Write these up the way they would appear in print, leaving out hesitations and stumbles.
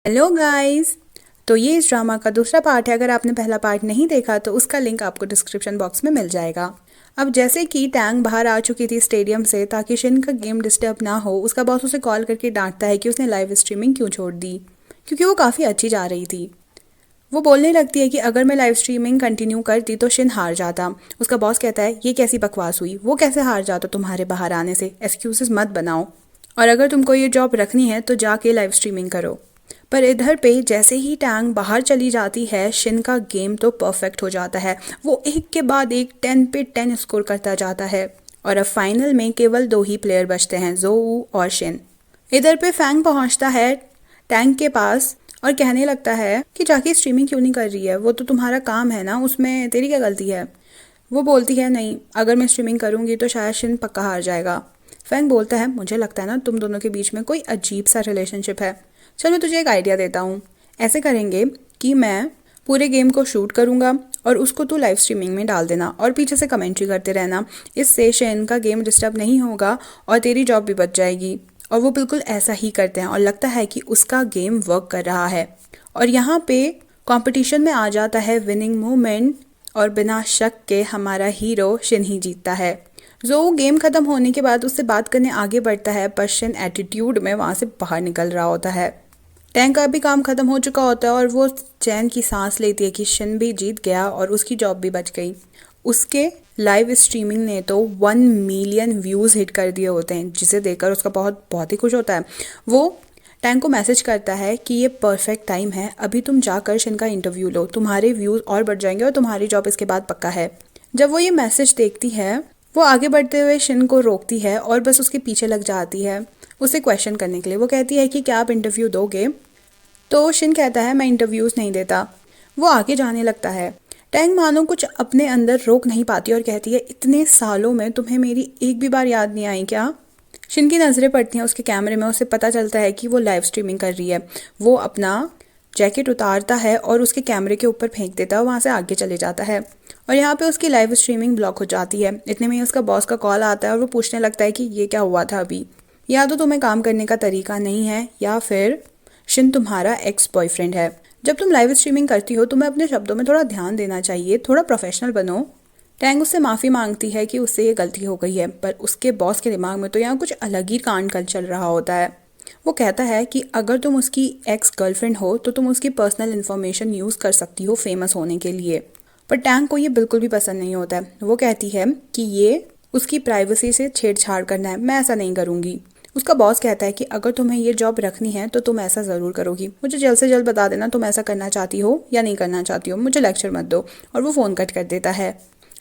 Hello guys. तो ये इस ड्रामा का दूसरा पार्ट है। अगर आपने पहला पार्ट नहीं देखा तो उसका लिंक आपको डिस्क्रिप्शन बॉक्स में मिल जाएगा। अब जैसे कि टैंग बाहर आ चुकी थी स्टेडियम से ताकि शिन का गेम डिस्टर्ब ना हो, उसका बॉस उसे कॉल करके डांटता है कि उसने लाइव स्ट्रीमिंग क्यों छोड़ दी, क्योंकि वो काफ़ी अच्छी जा रही थी। वो बोलने लगती है कि अगर मैं लाइव स्ट्रीमिंग कंटिन्यू करती तो शिन हार जाता। उसका बॉस कहता है ये कैसी बकवास हुई, वो कैसे हार जाता तुम्हारे बाहर आने से, एक्सक्यूजेस मत बनाओ, और अगर तुमको ये जॉब रखनी है तो जाके लाइव स्ट्रीमिंग करो। पर इधर पे जैसे ही टैंग बाहर चली जाती है, शिन का गेम तो परफेक्ट हो जाता है। वो एक के बाद एक 10 पे 10 स्कोर करता जाता है और अब फाइनल में केवल 2 ही प्लेयर बचते हैं, जोऊ और शिन। इधर पे फैंग पहुंचता है टैंग के पास और कहने लगता है कि जाके स्ट्रीमिंग क्यों नहीं कर रही है, वो तो तुम्हारा काम है ना, उसमें तेरी क्या गलती है। वो बोलती है नहीं, अगर मैं स्ट्रीमिंग करूंगी तो शायद शिन पक्का हार जाएगा। फैंग बोलता है मुझे लगता है ना तुम दोनों के बीच में कोई अजीब सा रिलेशनशिप है। चल मैं तुझे एक आइडिया देता हूँ। ऐसे करेंगे कि मैं पूरे गेम को शूट करूँगा और उसको तू लाइव स्ट्रीमिंग में डाल देना और पीछे से कमेंट्री करते रहना। इससे शेन का गेम डिस्टर्ब नहीं होगा और तेरी जॉब भी बच जाएगी। और वो बिल्कुल ऐसा ही करते हैं और लगता है कि उसका गेम वर्क कर रहा है। और यहाँ पे कंपटीशन में आ जाता है विनिंग मोमेंट और बिना शक के हमारा हीरो शिन ही जीतता है। जो गेम खत्म होने के बाद उससे बात करने आगे बढ़ता है, पर शिन एटीट्यूड में वहाँ से बाहर निकल रहा होता है। टैंक का भी काम खत्म हो चुका होता है और वो चैन की सांस लेती है कि शिन भी जीत गया और उसकी जॉब भी बच गई। उसके लाइव स्ट्रीमिंग ने तो 1 मिलियन व्यूज़ हिट कर दिए होते हैं, जिसे देखकर उसका बहुत बहुत ही खुश होता है। वो टैंक को मैसेज करता है कि ये परफेक्ट टाइम है, अभी तुम जाकर शिन का इंटरव्यू लो, तुम्हारे व्यूज़ और बढ़ जाएंगे और तुम्हारी जॉब इसके बाद पक्का है। जब वो ये मैसेज देखती है, वो आगे बढ़ते हुए शिन को रोकती है और बस उसके पीछे लग जाती है उसे क्वेश्चन करने के लिए। वो कहती है कि क्या आप इंटरव्यू दोगे? तो शिन कहता है मैं इंटरव्यूज़ नहीं देता। वो आगे जाने लगता है। टैंग मानो कुछ अपने अंदर रोक नहीं पाती और कहती है इतने सालों में तुम्हें मेरी एक भी बार याद नहीं आई क्या? शिन की नज़रें पड़ती हैं उसके कैमरे में। उसे पता चलता है कि वो लाइव स्ट्रीमिंग कर रही है। वो अपना जैकेट उतारता है और उसके कैमरे के ऊपर फेंक देता है और वहाँ से आगे चले जाता है। और यहाँ पे उसकी लाइव स्ट्रीमिंग ब्लॉक हो जाती है। इतने में ही उसका बॉस का कॉल आता है और वो पूछने लगता है कि ये क्या हुआ था अभी, या तो तुम्हें काम करने का तरीका नहीं है या फिर शिन तुम्हारा एक्स बॉयफ्रेंड है। जब तुम लाइव स्ट्रीमिंग करती हो तुम्हें अपने शब्दों में थोड़ा ध्यान देना चाहिए, थोड़ा प्रोफेशनल बनो। टैंग उससे माफ़ी मांगती है कि उससे ये गलती हो गई है, पर उसके बॉस के दिमाग में तो यहाँ कुछ अलग ही कांड कल चल रहा होता है। वो कहता है कि अगर तुम उसकी एक्स गर्लफ्रेंड हो तो तुम उसकी पर्सनल इन्फॉर्मेशन यूज़ कर सकती हो फेमस होने के लिए। पर टैंग को ये बिल्कुल भी पसंद नहीं होता है। वो कहती है कि ये उसकी प्राइवेसी से छेड़छाड़ करना है, मैं ऐसा नहीं करूँगी। उसका बॉस कहता है कि अगर तुम्हें ये जॉब रखनी है तो तुम ऐसा ज़रूर करोगी, मुझे जल्द से जल्द बता देना तुम ऐसा करना चाहती हो या नहीं करना चाहती हो, मुझे लेक्चर मत दो। और वो फ़ोन कट कर देता है।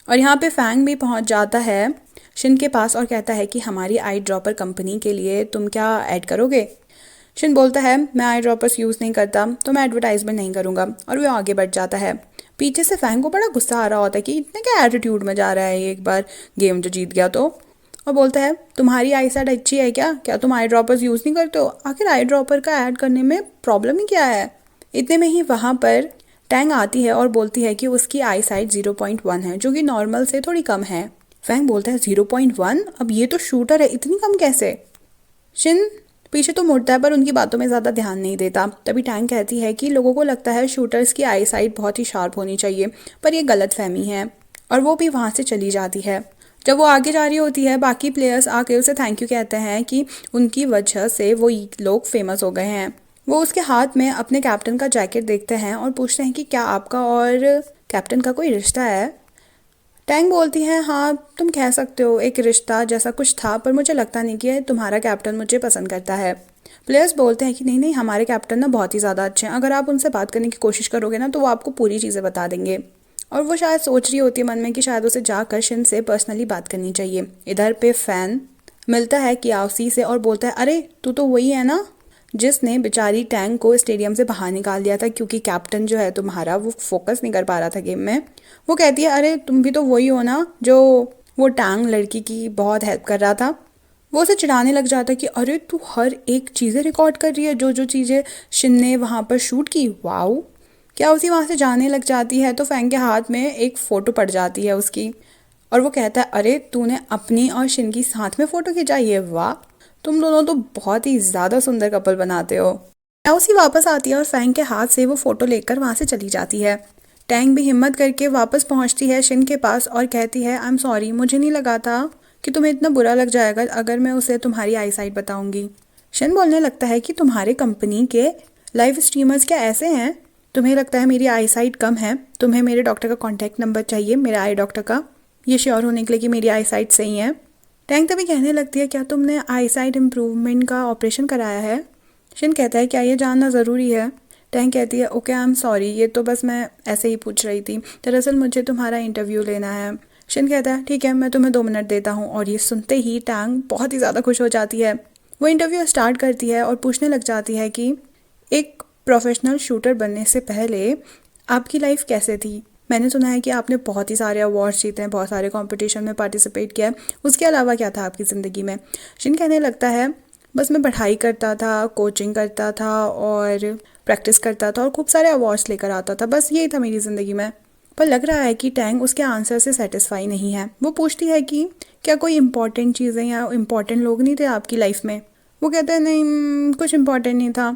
और यहाँ पे फैंग भी पहुँच जाता है शिन के पास और कहता है कि हमारी आई ड्रॉपर कंपनी के लिए तुम क्या ऐड करोगे? शिन बोलता है मैं आई ड्रॉपर्स यूज़ नहीं करता तो मैं एडवर्टाइजमेंट नहीं करूँगा, और वो आगे बढ़ जाता है। पीछे से फैंग को बड़ा गुस्सा आ रहा होता है कि इतने क्या एटीट्यूड में जा रहा है ये, एक बार गेम जो जीत गया तो। और बोलता है तुम्हारी आई साइड अच्छी है क्या तुम आई ड्रॉपर्स यूज़ नहीं करते हो? आखिर आई ड्रॉपर का ऐड करने में प्रॉब्लम ही क्या है? इतने में ही वहाँ पर टैंग आती है और बोलती है कि उसकी आई साइड 0.1 है, जो कि नॉर्मल से थोड़ी कम है। फैंग बोलता है 0.1? अब ये तो शूटर है, इतनी कम कैसे? शिन पीछे तो मुड़ता है पर उनकी बातों में ज़्यादा ध्यान नहीं देता। तभी टैंग कहती है कि लोगों को लगता है शूटर्स की आई साइट बहुत ही शार्प होनी चाहिए, पर यह गलत फहमी है। और वो भी वहाँ से चली जाती है। जब वो आगे जा रही होती है बाकी प्लेयर्स आके उसे थैंक यू कहते हैं कि उनकी वजह से वो लोग फेमस हो गए हैं। वो उसके हाथ में अपने कैप्टन का जैकेट देखते हैं और पूछते हैं कि क्या आपका और कैप्टन का कोई रिश्ता है? टैंग बोलती है हाँ तुम कह सकते हो, एक रिश्ता जैसा कुछ था, पर मुझे लगता नहीं कि तुम्हारा कैप्टन मुझे पसंद करता है। प्लेयर्स बोलते हैं कि नहीं नहीं, हमारे कैप्टन ना बहुत ही ज़्यादा अच्छे हैं, अगर आप उनसे बात करने की कोशिश करोगे ना तो वो आपको पूरी चीज़ें बता देंगे। और वो शायद सोच रही होती है मन में कि शायद उसे जाकर शिन से पर्सनली बात करनी चाहिए। इधर पे फैन मिलता है कियाओसी से और बोलता है अरे तू तो वही है ना जिसने बेचारी टैंग को स्टेडियम से बाहर निकाल दिया था क्योंकि कैप्टन जो है तुम्हारा वो फोकस नहीं कर पा रहा था गेम में। वो कहती है अरे तुम भी तो वही हो ना जो वो टैंग लड़की की बहुत हेल्प कर रहा था। वो उसे चिढ़ाने लग जाता है कि अरे तू हर एक चीज़ें रिकॉर्ड कर रही है, जो जो चीज़ें शिन ने वहाँ पर शूट की, वाओ। क्या उसी वहाँ से जाने लग जाती है तो फैंग के हाथ में एक फ़ोटो पड़ जाती है उसकी। और वो कहता है अरे तूने अपनी और शिन की साथ में फ़ोटो खिंचाई है, वाह, तुम दोनों तो बहुत ही ज़्यादा सुंदर कपल बनाते हो। याओसी वापस आती है और फैंग के हाथ से वो फोटो लेकर वहाँ से चली जाती है। टैंग भी हिम्मत करके वापस पहुँचती है शिन के पास और कहती है आई एम सॉरी, मुझे नहीं लगा था कि तुम्हें इतना बुरा लग जाएगा अगर मैं उसे तुम्हारी आई साइट बताऊंगी। शिन बोलने लगता है कि तुम्हारे कंपनी के लाइव स्ट्रीमर्स क्या ऐसे हैं? तुम्हें लगता है मेरी आई साइट कम है? तुम्हें मेरे डॉक्टर का कॉन्टैक्ट नंबर चाहिए, मेरे आई डॉक्टर का, ये श्योर होने के लिए कि मेरी आई साइट सही है। टैंग तभी कहने लगती है क्या तुमने आई साइट इम्प्रूवमेंट का ऑपरेशन कराया है? शिन कहता है क्या ये जानना ज़रूरी है? टैंग कहती है ओके आई एम सॉरी, ये तो बस मैं ऐसे ही पूछ रही थी, दरअसल मुझे तुम्हारा इंटरव्यू लेना है। शिन कहता है ठीक है, मैं तुम्हें 2 मिनट देता हूँ। और ये सुनते ही टैंग बहुत ही ज़्यादा खुश हो जाती है। वो इंटरव्यू स्टार्ट करती है और पूछने लग जाती है कि एक प्रोफेशनल शूटर बनने से पहले आपकी लाइफ कैसे थी? मैंने सुना है कि आपने बहुत ही सारे अवार्ड्स जीते हैं, बहुत सारे कंपटीशन में पार्टिसिपेट किया है, उसके अलावा क्या था आपकी ज़िंदगी में? शिन कहने लगता है बस मैं पढ़ाई करता था, कोचिंग करता था और प्रैक्टिस करता था और खूब सारे अवार्ड्स लेकर आता था, बस यही था मेरी ज़िंदगी में। पर लग रहा है कि टैंग उसके आंसर से सेटिस्फाई नहीं है। वो पूछती है कि क्या कोई इंपॉर्टेंट चीज़ें या इम्पॉर्टेंट लोग नहीं थे आपकी लाइफ में? वो कहता है नहीं, कुछ इम्पॉर्टेंट नहीं था।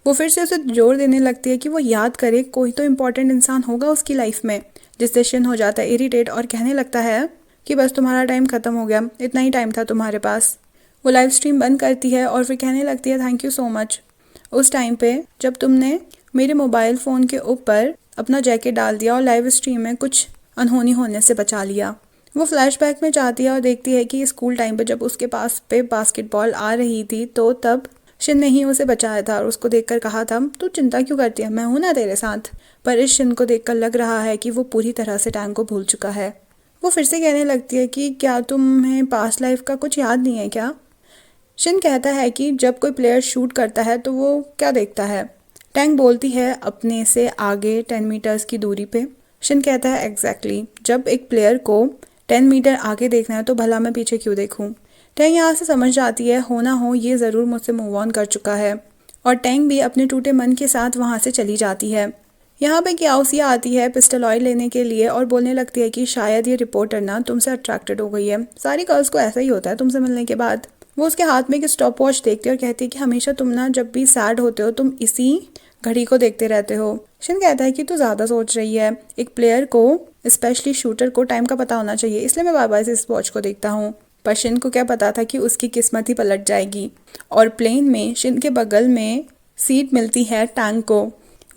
वो फिर से उसे जोर देने लगती है कि वो याद करे कोई तो इम्पॉर्टेंट इंसान होगा उसकी लाइफ में, जिससे शिन हो जाता है इरिटेट और कहने लगता है कि बस तुम्हारा टाइम ख़त्म हो गया, इतना ही टाइम था तुम्हारे पास। वो लाइव स्ट्रीम बंद करती है और फिर कहने लगती है थैंक यू सो मच, उस टाइम पे जब तुमने मेरे मोबाइल फ़ोन के ऊपर अपना जैकेट डाल दिया और लाइव स्ट्रीम में कुछ अनहोनी होने से बचा लिया। वो फ्लैशबैक में जाती है और देखती है कि स्कूल टाइम पे जब उसके पास पे बास्केटबॉल आ रही थी तो तब शिन ने ही उसे बचाया था और उसको देखकर कहा था तू चिंता क्यों करती है, मैं हूं ना तेरे साथ। पर इस शिन को देखकर लग रहा है कि वो पूरी तरह से टैंग को भूल चुका है। वो फिर से कहने लगती है कि क्या तुम्हें पास्ट लाइफ का कुछ याद नहीं है क्या? शिन कहता है कि जब कोई प्लेयर शूट करता है तो वो क्या देखता है? टैंग बोलती है अपने से आगे 10 मीटर्स की दूरी पे। शिन कहता है एग्जैक्टली, जब एक प्लेयर को 10 मीटर आगे देखना है तो भला मैं पीछे क्यों देखूं? टैंग यहाँ से समझ जाती है हो ना हो ये ज़रूर मुझसे मूव ऑन कर चुका है और टैंग भी अपने टूटे मन के साथ वहाँ से चली जाती है। यहाँ पे क्याओसिया आती है पिस्टल ऑयल लेने के लिए और बोलने लगती है कि शायद ये रिपोर्टर ना तुमसे अट्रैक्टेड हो गई है, सारी गर्ल्स को ऐसा ही होता है तुमसे मिलने के बाद। वो उसके हाथ में एक स्टॉप वॉच देखती है और कहती है कि हमेशा तुम ना जब भी सैड होते हो तुम इसी घड़ी को देखते रहते हो। शिन कहता है कि तू ज़्यादा सोच रही है, एक प्लेयर को स्पेशली शूटर को टाइम का पता होना चाहिए, इसलिए मैं बार बार इस वॉच को देखता हूँ। पर शिन को क्या पता था कि उसकी किस्मत ही पलट जाएगी और प्लेन में शिन के बगल में सीट मिलती है टैंग को।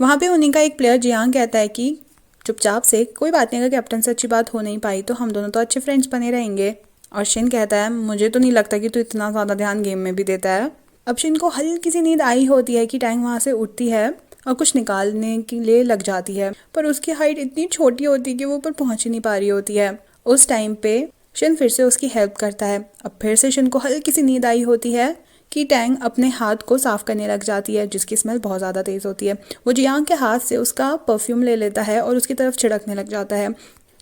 वहाँ पे उन्हीं का एक प्लेयर जियांग कहता है कि चुपचाप से कोई बात नहीं, अगर कैप्टन से अच्छी बात हो नहीं पाई तो हम दोनों तो अच्छे फ्रेंड्स बने रहेंगे। और शिन कहता है मुझे तो नहीं लगता कि तू इतना ज़्यादा ध्यान गेम में भी देता है। अब शिन को हल्की सी नींद आई होती है कि टैंग वहाँ से उठती है और कुछ निकालने के लिए लग जाती है, पर उसकी हाइट इतनी छोटी होती है कि वो ऊपर पहुँच ही नहीं पा रही होती है। उस टाइम पे शिन फिर से उसकी हेल्प करता है। अब फिर से शिन को हल्की सी नींद आई होती है कि टैंग अपने हाथ को साफ करने लग जाती है जिसकी स्मेल बहुत ज़्यादा तेज़ होती है। वो जियांग के हाथ से उसका परफ्यूम ले लेता है और उसकी तरफ छिड़कने लग जाता है।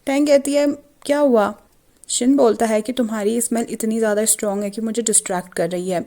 टैंग कहती है क्या हुआ? शिन बोलता है कि तुम्हारी स्मेल इतनी ज़्यादा स्ट्रॉन्ग है कि मुझे डिस्ट्रैक्ट कर रही है।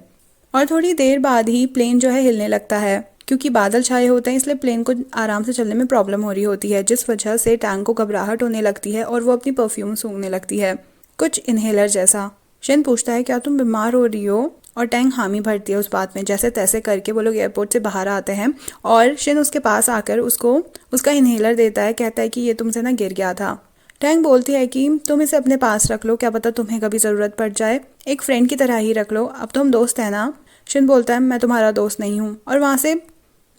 और थोड़ी देर बाद ही प्लेन जो है हिलने लगता है, क्योंकि बादल छाए होते हैं इसलिए प्लेन को आराम से चलने में प्रॉब्लम हो रही होती है, जिस वजह से टैंग को घबराहट होने लगती है और वो अपनी परफ्यूम सूंघने लगती है, कुछ इन्हेलर जैसा। शिन पूछता है क्या तुम बीमार हो रही हो? और टैंग हामी भरती है उस बात में। जैसे तैसे करके वो लोग एयरपोर्ट से बाहर आते हैं और शिन उसके पास आकर उसको उसका इन्हेलर देता है, कहता है कि ये तुमसे ना गिर गया था। टैंग बोलती है कि तुम इसे अपने पास रख लो, क्या पता तुम्हें कभी ज़रूरत पड़ जाए, एक फ्रेंड की तरह ही रख लो, अब तो हम दोस्त हैं ना। शिन बोलता है मैं तुम्हारा दोस्त नहीं हूँ और वहाँ से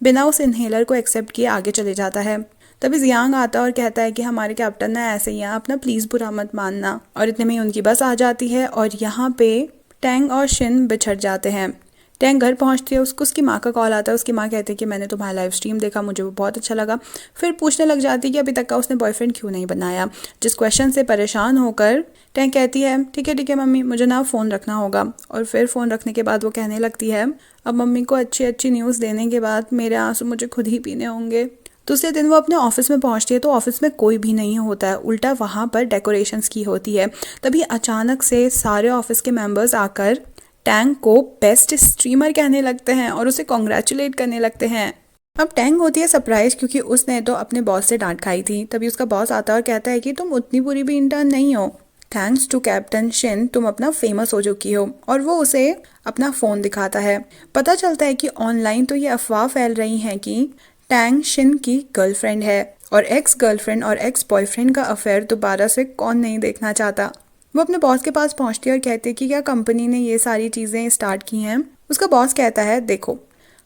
बिना उस इन्हेलर को एक्सेप्ट किए आगे चले जाता है। तभी जियांग आता है और कहता है कि हमारे कैप्टन ना ऐसे ही हैं, अपना प्लीज़ बुरा मत मानना। और इतने में ही उनकी बस आ जाती है और यहाँ पे टैंग और शिन बिछड़ जाते हैं। टैंग घर पहुंचती है, उसको उसकी माँ का कॉल आता है। उसकी माँ कहती है कि मैंने तुम्हारा लाइव स्ट्रीम देखा, मुझे वो बहुत अच्छा लगा। फिर पूछने लग जाती है कि अभी तक का उसने बॉयफ्रेंड क्यों नहीं बनाया, जिस क्वेश्चन से परेशान होकर टैंग कहती है ठीक है मम्मी, मुझे ना फ़ोन रखना होगा। और फिर फ़ोन रखने के बाद वो कहने लगती है अब मम्मी को अच्छी अच्छी न्यूज़ देने के बाद मेरे आंसू मुझे खुद ही पीने होंगे। दूसरे दिन वो अपने ऑफिस में पहुंचती है तो ऑफिस में कोई भी नहीं होता है, उल्टा वहाँ पर डेकोरेशंस की होती है। तभी अचानक से सारे ऑफिस के मेंबर्स आकर टैंग को बेस्ट स्ट्रीमर कहने लगते हैं और उसे कॉन्ग्रेचुलेट करने लगते हैं। अब टैंग होती है सरप्राइज क्योंकि उसने तो अपने बॉस से डांट खाई थी। तभी उसका बॉस आता है और कहता है कि तुम उतनी बुरी भी इंटर्न नहीं हो, थैंक्स टू कैप्टन शिन तुम अपना फेमस हो चुकी हो, और वो उसे अपना फ़ोन दिखाता है। पता चलता है कि ऑनलाइन तो ये अफवाह फैल रही है कि टैंग शिन की गर्लफ्रेंड है, और एक्स गर्लफ्रेंड और एक्स बॉयफ्रेंड का अफेयर दोबारा से कौन नहीं देखना चाहता। वो अपने बॉस के पास पहुंचती है और कहती है कि क्या कंपनी ने ये सारी चीज़ें स्टार्ट की हैं। उसका बॉस कहता है देखो,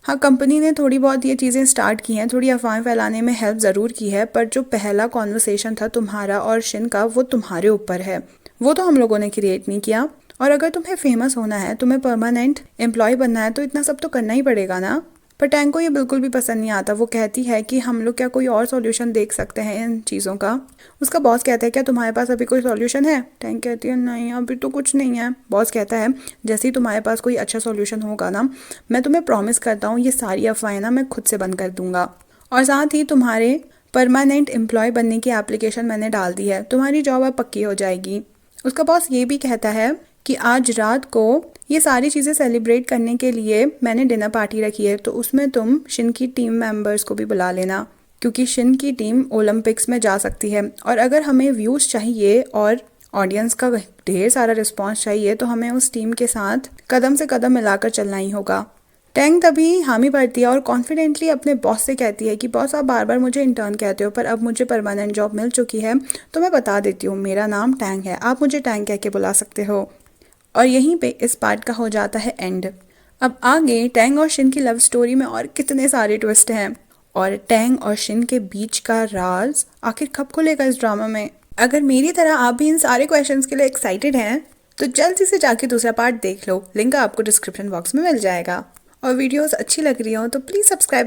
हाँ कंपनी ने थोड़ी बहुत ये चीज़ें स्टार्ट की हैं, थोड़ी अफवाहें फैलाने में हेल्प ज़रूर की है, पर जो पहला कॉन्वर्सेशन था तुम्हारा और शिन का वो तुम्हारे ऊपर है, वो तो हम लोगों ने क्रिएट नहीं किया। और अगर तुम्हें फेमस होना है, तुम्हें परमानेंट एम्प्लॉय बनना है, तो इतना सब तो करना ही पड़ेगा ना। पर टैंग को ये बिल्कुल भी पसंद नहीं आता। वो कहती है कि हम लोग क्या कोई और सॉल्यूशन देख सकते हैं इन चीज़ों का। उसका बॉस कहता है क्या तुम्हारे पास अभी कोई सॉल्यूशन है। टैंग कहती है नहीं अभी तो कुछ नहीं है। बॉस कहता है जैसे ही तुम्हारे पास कोई अच्छा सॉल्यूशन होगा ना, मैं तुम्हें प्रॉमिस करता हूँ ये सारी अफवाहें ना मैं खुद से बंद कर दूंगा, और साथ ही तुम्हारे परमानेंट एम्प्लॉय बनने की एप्लीकेशन मैंने डाल दी है, तुम्हारी जॉब अब पक्की हो जाएगी। उसका बॉस ये भी कहता है कि आज रात को ये सारी चीज़ें सेलिब्रेट करने के लिए मैंने डिनर पार्टी रखी है, तो उसमें तुम शिन की टीम मेंबर्स को भी बुला लेना, क्योंकि शिन की टीम ओलंपिक्स में जा सकती है, और अगर हमें व्यूज़ चाहिए और ऑडियंस का ढेर सारा रिस्पॉन्स चाहिए तो हमें उस टीम के साथ कदम से कदम मिलाकर चलना ही होगा। टैंग तभी हामी भरती है और कॉन्फिडेंटली अपने बॉस से कहती है कि बॉस आप बार बार मुझे इंटर्न कहते हो, पर अब मुझे परमानेंट जॉब मिल चुकी है, तो मैं बता देती हूँ मेरा नाम टैंग है, आप मुझे टैंग कह के बुला सकते हो। और यहीं पे इस पार्ट का हो जाता है एंड। अब आगे टैंग और शिन की लव स्टोरी में और कितने सारे ट्विस्ट हैं, और टैंग और शिन के बीच का राज आखिर कब खुलेगा इस ड्रामा में। अगर मेरी तरह आप भी इन सारे क्वेश्चंस के लिए एक्साइटेड हैं तो जल्दी से जाके दूसरा पार्ट देख लो, लिंक आपको डिस्क्रिप्शन बॉक्स में मिल जाएगा। और वीडियोस अच्छी लग रही हो तो प्लीज़ सब्सक्राइब